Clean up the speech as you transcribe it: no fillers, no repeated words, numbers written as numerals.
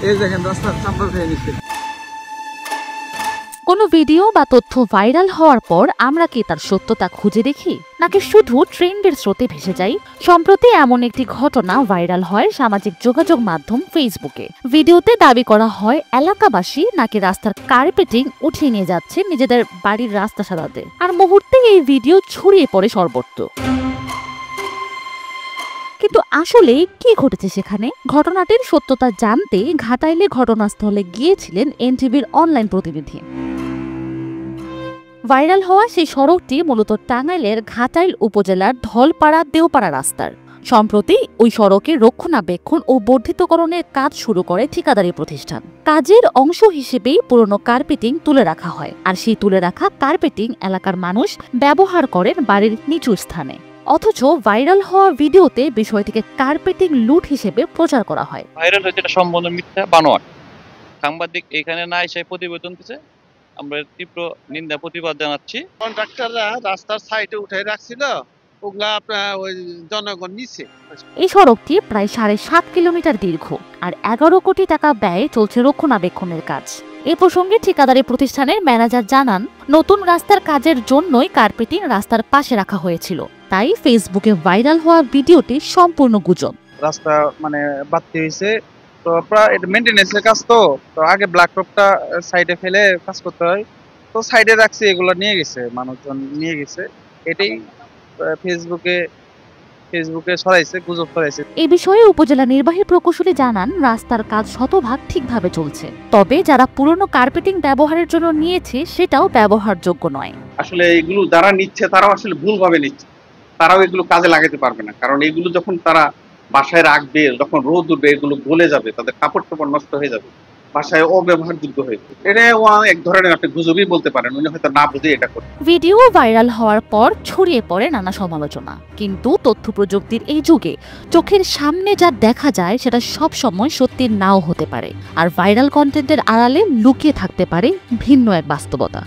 এই দেখেন রাস্তার চামড়া খেয়ে নিচ্ছে। কোনো ভিডিও বা তথ্য ভাইরাল হওয়ার পর আমরা কি তার সত্যতা খুঁজে দেখি, নাকি শুধু ট্রেন্ডের স্রোতে ভেসে যাই? সম্প্রতি এমন একটি ঘটনা ভাইরাল হয় সামাজিক যোগাযোগ মাধ্যম ফেসবুকে। ভিডিওতে দাবি করা হয় এলাকাবাসী নাকি রাস্তার কার্পেটিং উঠিয়ে নিয়ে যাচ্ছে নিজেদের বাড়ির রাস্তা সারাতে, আর মুহূর্তে এই ভিডিও ছড়িয়ে পড়ে সর্বত্র। কিন্তু আসলে কি ঘটেছে সেখানে? ঘটনাটির সত্যতা জানতে ঘাটাইলে ঘটনাস্থলে গিয়েছিলেন এনটিভির অনলাইন প্রতিনিধি। ভাইরাল হওয়া সেই সড়কটি মূলত টাঙ্গাইলের ঘাটাইল উপজেলার ধলপাড়া দেওপাড়া রাস্তার। সম্প্রতি ওই সড়কের রক্ষণাবেক্ষণ ও বর্ধিতকরণের কাজ শুরু করে ঠিকাদারি প্রতিষ্ঠান। কাজের অংশ হিসেবেই পুরনো কার্পেটিং তুলে রাখা হয়, আর সেই তুলে রাখা কার্পেটিং এলাকার মানুষ ব্যবহার করেন বাড়ির নিচু স্থানে। অথচ ভাইরাল হওয়া ভিডিওতে বিষয়টিকে কার্পেটিং লুট হিসেবে প্রচার করা হয়। ভাইরাল হয়েছে এটা সম্পূর্ণ মিথ্যা বানোয়াট। সাংবাদিক এখানে না এসে প্রতিবেদন দিচ্ছে, আমরা তীব্র নিন্দা প্রতিবাদ জানাচ্ছি। কন্ট্রাক্টররা রাস্তার সাইডে উঠে রাখছিল, ওগুলা আপনার ওই জনগণ নিচ্ছে। এই সড়কটি প্রায় 7.5 কিলোমিটার দীর্ঘ, আর 11 কোটি টাকা ব্যয়ে চলছে রক্ষণাবেক্ষণের কাজ। এ প্রসঙ্গে ঠিকাদারি প্রতিষ্ঠানের ম্যানেজার জানান, নতুন রাস্তার কাজের জন্যই কার্পেটিং রাস্তার পাশে রাখা হয়েছিল, তাই ফেসবুকে ভাইরাল হওয়া ভিডিওটি সম্পূর্ণ গুজব। রাস্তা মানে বাড়তি হয়েছে, তো এটা মেনটেনেন্সের কাজ, তো আগে ব্ল্যাক টপটা সাইডে ফেলে কাজ করতে হয়, তো সাইডে রাখছি, এগুলো নিয়ে গেছে, মানুষজন নিয়ে গেছে, এটাই ফেসবুকে ছড়াইছে, গুজব ছড়াইছে। এই বিষয়ে উপজেলা নির্বাহী প্রকৌশলী জানান, রাস্তার কাজ শতভাগ ঠিকভাবে চলছে, তবে যারা পুরনো কার্পেটিং ব্যবহারের জন্য নিয়েছে সেটাও ব্যবহারযোগ্য নয়। আসলে এগুলো যারা নিচ্ছে তারাও আসলে ভুলভাবে নিচ্ছে, তারাও এগুলো কাজে লাগাতে পারবে না, কারণ এগুলো যখন তারা বাসায় রাখবে, যখন রোদ উঠবে, এগুলো গলে যাবে, তাদের কাপড় টাপড় নষ্ট হয়ে যাবে, বাসায় অব্যবহারযোগ্য হয়ে যাবে। এটা এক ধরনের আপনি গুজবই বলতে পারেন, উনি হয়তো না বুঝে এটা করে। ভিডিও ভাইরাল হওয়ার পর ছড়িয়ে পড়ে নানা সমালোচনা, কিন্তু তথ্য প্রযুক্তির এই যুগে চোখের সামনে যা দেখা যায় সেটা সব সময় সত্যি নাও হতে পারে, আর ভাইরাল কন্টেন্টের আড়ালে লুকিয়ে থাকতে পারে ভিন্ন এক বাস্তবতা।